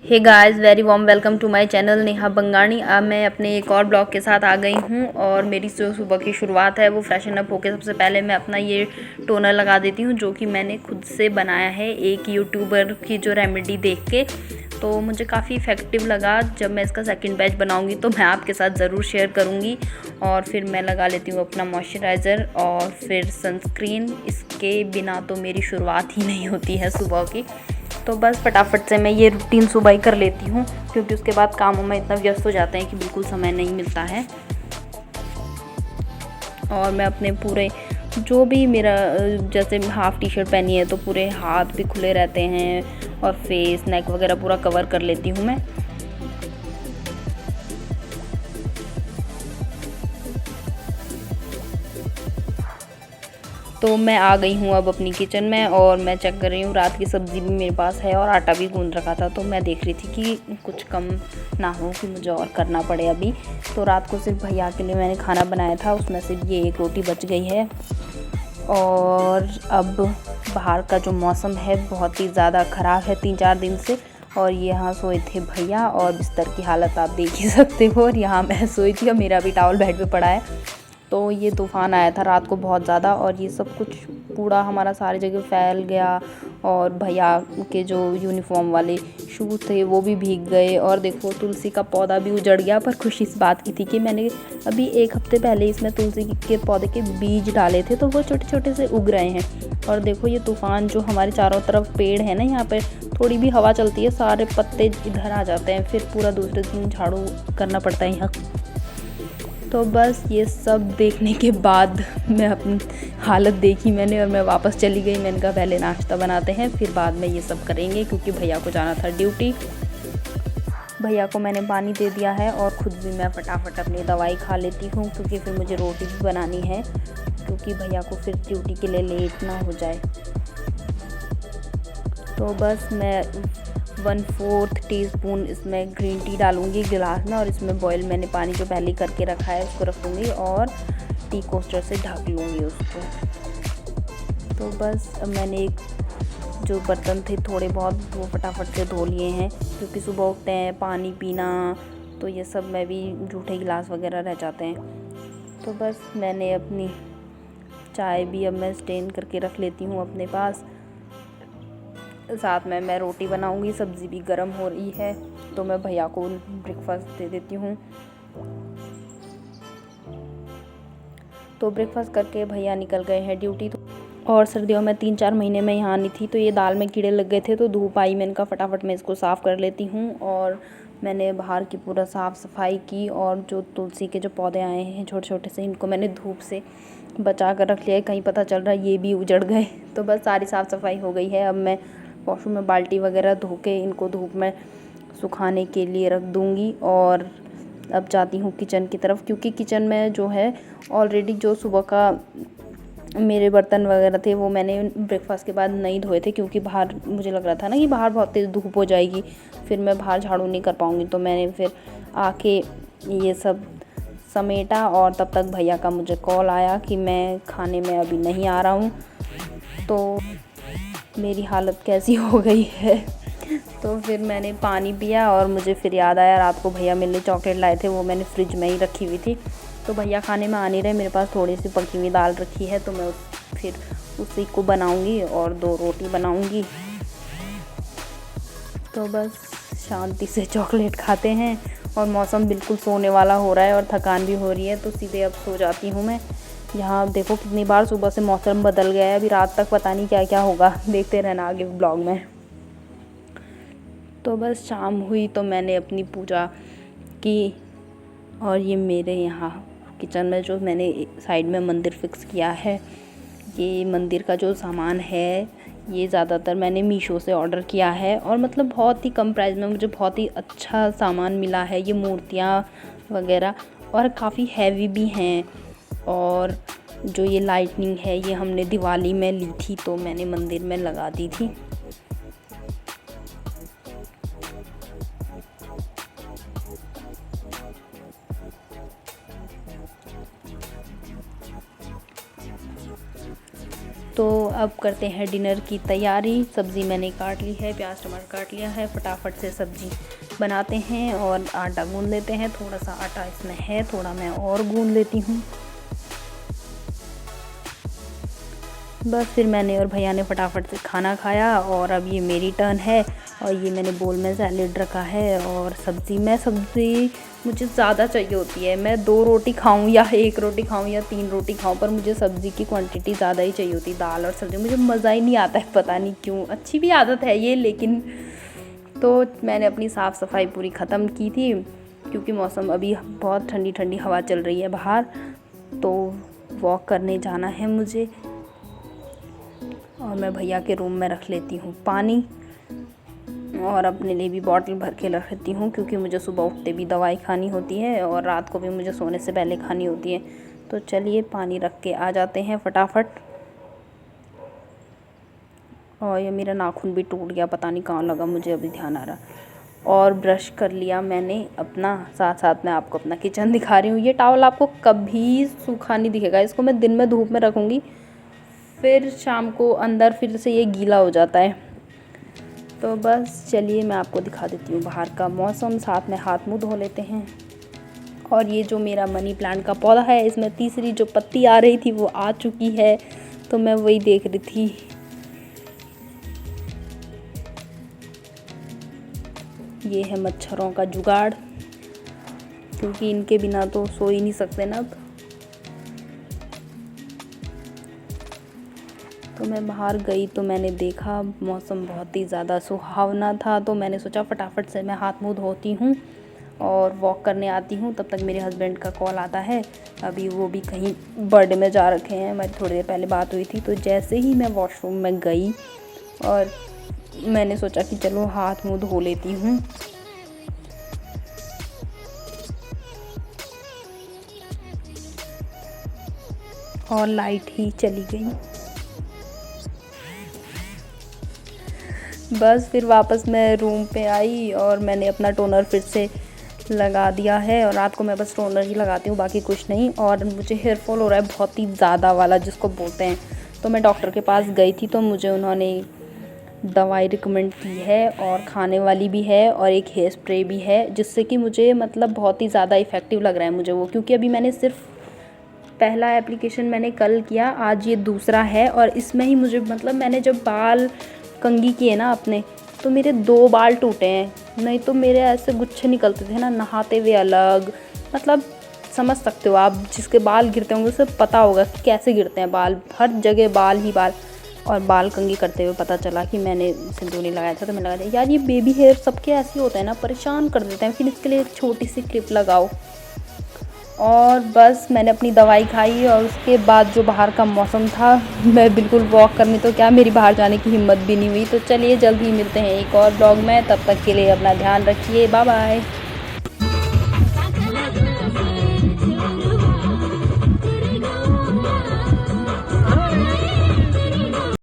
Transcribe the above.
Hey guys, very warm welcome to my channel Neha Bangani. अब मैं अपने एक और ब्लॉग के साथ आ गई हूँ और मेरी जो सुबह की शुरुआत है वो फ्रेशन अप होकर सबसे पहले मैं अपना ये टोनर लगा देती हूँ, जो कि मैंने खुद से बनाया है एक यूट्यूबर की जो रेमेडी देख के। तो मुझे काफ़ी इफ़ेक्टिव लगा। जब मैं इसका सेकंड बैच बनाऊँगी तो मैं आपके साथ ज़रूर शेयर करूँगी। और फिर मैं लगा लेती हूँ अपना मॉइस्चराइज़र और फिर सनस्क्रीन। इसके बिना तो मेरी शुरुआत ही नहीं होती है सुबह की। तो बस फटाफट से मैं ये रूटीन सुबह ही कर लेती हूँ, क्योंकि उसके बाद कामों में इतना व्यस्त हो जाते हैं कि बिल्कुल समय नहीं मिलता है। और मैं अपने पूरे जो भी मेरा जैसे हाफ़ टी शर्ट पहनी है तो पूरे हाथ भी खुले रहते हैं और फेस नेक वगैरह पूरा कवर कर लेती हूँ मैं। तो मैं आ गई हूँ अब अपनी किचन में और मैं चेक कर रही हूँ। रात की सब्ज़ी भी मेरे पास है और आटा भी गूंद रखा था, तो मैं देख रही थी कि कुछ कम ना हो कि मुझे और करना पड़े अभी। तो रात को सिर्फ भैया के लिए मैंने खाना बनाया था, उसमें सिर्फ ये एक रोटी बच गई है। और अब बाहर का जो मौसम है बहुत ही ज़्यादा ख़राब है 3-4 दिन से। और यहाँ सोए थे भैया और बिस्तर की हालत आप देख ही सकते हो। और यहाँ मैं सोई थी और मेरा भी टॉवल बेड पे पड़ा है। तो ये तूफ़ान आया था रात को बहुत ज़्यादा और ये सब कुछ कूड़ा हमारा सारी जगह फैल गया। और भैया के जो यूनिफॉर्म वाले शूज़ थे वो भी भीग गए। और देखो तुलसी का पौधा भी उजड़ गया। पर खुशी इस बात की थी कि मैंने अभी 1 हफ्ते पहले इसमें तुलसी के पौधे के बीज डाले थे, तो वो छोटे छोटे से उग रहे हैं। और देखो ये तूफ़ान जो हमारे चारों तरफ पेड़ है ना, यहाँ पे थोड़ी भी हवा चलती है सारे पत्ते इधर आ जाते हैं, फिर पूरा दूसरे दिन झाड़ू करना पड़ता है यहाँ। तो बस ये सब देखने के बाद मैं अपनी हालत देखी मैंने और मैं वापस चली गई। मैंने कहा पहले नाश्ता बनाते हैं फिर बाद में ये सब करेंगे, क्योंकि भैया को जाना था ड्यूटी। भैया को मैंने पानी दे दिया है और ख़ुद भी मैं फटाफट अपनी दवाई खा लेती हूँ, क्योंकि फिर मुझे रोटी भी बनानी है, क्योंकि भैया को फिर ड्यूटी के लिए लेट ना हो जाए। तो बस मैं 1/4 टीस्पून इसमें ग्रीन टी डालूँगी गिलास में, और इसमें बॉयल मैंने पानी जो पहले करके रखा है उसको रख दूँगी और टी कोस्टर से ढक लूँगी उसको। तो बस अब मैंने एक जो बर्तन थे थोड़े बहुत वो फटाफट से धो लिए हैं, क्योंकि सुबह उठते हैं पानी पीना, तो ये सब में भी जूठे गिलास वगैरह रह जाते हैं। तो बस मैंने अपनी चाय भी अब मैं स्टेन करके रख लेती हूँ अपने पास। साथ में मैं रोटी बनाऊंगी, सब्ज़ी भी गर्म हो रही है, तो मैं भैया को ब्रेकफास्ट दे देती हूँ। तो ब्रेकफास्ट करके भैया निकल गए हैं ड्यूटी। और सर्दियों में 3-4 महीने में यहाँ आनी थी, तो ये दाल में कीड़े लग गए थे, तो धूप आई, मैंने कहा फटाफट मैं इसको साफ़ कर लेती हूँ। और मैंने बाहर की पूरा साफ़ सफाई की और जो तुलसी के जो पौधे आए हैं छोटे छोटे से, इनको मैंने धूप से बचा कर रख लिया है, कहीं पता चल रहा है ये भी उजड़ गए। तो बस सारी साफ़ सफाई हो गई है। अब मैं वॉशरूम में बाल्टी वगैरह धो के इनको धूप में सुखाने के लिए रख दूँगी। और अब जाती हूँ किचन की तरफ, क्योंकि किचन में जो है ऑलरेडी जो सुबह का मेरे बर्तन वगैरह थे वो मैंने ब्रेकफास्ट के बाद नहीं धोए थे, क्योंकि बाहर मुझे लग रहा था ना कि बाहर बहुत तेज़ धूप हो जाएगी, फिर मैं बाहर झाड़ू नहीं कर पाऊँगी। तो मैंने फिर आके ये सब समेटा और तब तक भैया का मुझे कॉल आया कि मैं खाने में अभी नहीं आ रहा हूँ। तो मेरी हालत कैसी हो गई है। तो फिर मैंने पानी पिया और मुझे फिर याद आया रात को भैया मेरे लिए चॉकलेट लाए थे, वो मैंने फ्रिज में ही रखी हुई थी। तो भैया खाने में आ नहीं रहे, मेरे पास थोड़ी सी पकी हुई दाल रखी है, तो मैं फिर उसी को बनाऊंगी और 2 रोटी बनाऊंगी। तो बस शांति से चॉकलेट खाते हैं। और मौसम बिल्कुल सोने वाला हो रहा है और थकान भी हो रही है, तो सीधे अब सो जाती हूँ मैं। यहाँ देखो कितनी बार सुबह से मौसम बदल गया है, अभी रात तक पता नहीं क्या क्या होगा, देखते रहना आगे ब्लॉग में। तो बस शाम हुई तो मैंने अपनी पूजा की। और ये मेरे यहाँ किचन में जो मैंने साइड में मंदिर फिक्स किया है, ये मंदिर का जो सामान है ये ज़्यादातर मैंने मीशो से ऑर्डर किया है, और मतलब बहुत ही कम प्राइस में मुझे बहुत ही अच्छा सामान मिला है। ये मूर्तियाँ वगैरह और काफ़ी हैवी भी हैं। और जो ये लाइटनिंग है ये हमने दिवाली में ली थी, तो मैंने मंदिर में लगा दी थी। तो अब करते हैं डिनर की तैयारी। सब्ज़ी मैंने काट ली है, प्याज टमाटर काट लिया है, फटाफट से सब्ज़ी बनाते हैं और आटा गूंद लेते हैं। थोड़ा सा आटा इसमें है, थोड़ा मैं और गूंद लेती हूँ। बस फिर मैंने और भैया ने फटाफट से खाना खाया और अब ये मेरी टर्न है। और ये मैंने बोल में सैलेड रखा है और सब्ज़ी मुझे ज़्यादा चाहिए होती है। मैं 2 रोटी खाऊं या 1 रोटी खाऊं या 3 रोटी खाऊं, पर मुझे सब्ज़ी की क्वांटिटी ज़्यादा ही चाहिए होती है। दाल और सब्ज़ी मुझे मज़ा ही नहीं आता है, पता नहीं क्यों। अच्छी भी आदत है ये, लेकिन तो मैंने अपनी साफ़ सफाई पूरी ख़त्म की थी, क्योंकि मौसम अभी बहुत ठंडी ठंडी हवा चल रही है बाहर, तो वॉक करने जाना है मुझे। और मैं भैया के रूम में रख लेती हूँ पानी और अपने लिए भी बॉटल भर के रख लेती हूँ, क्योंकि मुझे सुबह उठते भी दवाई खानी होती है और रात को भी मुझे सोने से पहले खानी होती है। तो चलिए पानी रख के आ जाते हैं फटाफट। और ये मेरा नाखून भी टूट गया, पता नहीं कहाँ लगा, मुझे अभी ध्यान आ रहा। और ब्रश कर लिया मैंने अपना, साथ साथ मैं आपको अपना किचन दिखा रही हूँ। ये टॉवल आपको कभी सूखा नहीं दिखेगा, इसको मैं दिन में धूप में रखूँगी, फिर शाम को अंदर फिर से ये गीला हो जाता है। तो बस चलिए मैं आपको दिखा देती हूँ बाहर का मौसम, साथ में हाथ मुँह धो लेते हैं। और ये जो मेरा मनी प्लांट का पौधा है, इसमें तीसरी जो पत्ती आ रही थी वो आ चुकी है, तो मैं वही देख रही थी। ये है मच्छरों का जुगाड़, क्योंकि इनके बिना तो सो ही नहीं सकते ना अब। तो मैं बाहर गई तो मैंने देखा मौसम बहुत ही ज़्यादा सुहावना था, तो मैंने सोचा फटाफट से मैं हाथ मुँह धोती हूँ और वॉक करने आती हूँ। तब तक मेरे हस्बैंड का कॉल आता है, अभी वो भी कहीं बर्थडे में जा रखे हैं। हमारी थोड़ी देर पहले बात हुई थी। तो जैसे ही मैं वॉशरूम में गई और मैंने सोचा कि चलो हाथ मुँह धो लेती हूँ, और लाइट ही चली गई। बस फिर वापस मैं रूम पे आई और मैंने अपना टोनर फिर से लगा दिया है। और रात को मैं बस टोनर ही लगाती हूँ, बाकी कुछ नहीं। और मुझे हेयर फॉल हो रहा है बहुत ही ज़्यादा वाला, जिसको बोलते हैं। तो मैं डॉक्टर के पास गई थी, तो मुझे उन्होंने दवाई रिकमेंड की है, और खाने वाली भी है, और एक हेयर स्प्रे भी है, जिससे कि मुझे मतलब बहुत ही ज़्यादा इफ़ेक्टिव लग रहा है मुझे वो। क्योंकि अभी मैंने सिर्फ पहला एप्लीकेशन मैंने कल किया, आज ये दूसरा है। और इसमें ही मुझे मतलब मैंने जब बाल कंघी किए ना अपने, तो मेरे 2 बाल टूटे हैं, नहीं तो मेरे ऐसे गुच्छे निकलते थे ना, नहाते हुए अलग। मतलब समझ सकते हो आप, जिसके बाल गिरते होंगे उसे पता होगा कि कैसे गिरते हैं बाल, हर जगह बाल ही बाल। और बाल कंघी करते हुए पता चला कि मैंने सिंदूर नहीं लगाया था, तो मैंने लगा दिया। यार ये बेबी हेयर सबके ऐसे होते हैं ना, परेशान कर देते हैं, फिर इसके लिए एक छोटी सी क्लिप लगाओ। और बस मैंने अपनी दवाई खाई, और उसके बाद जो बाहर का मौसम था, मैं बिल्कुल वॉक करने, तो क्या मेरी बाहर जाने की हिम्मत भी नहीं हुई। तो चलिए जल्द ही मिलते हैं एक और ब्लॉग में, तब तक के लिए अपना ध्यान रखिए, बाय बाय।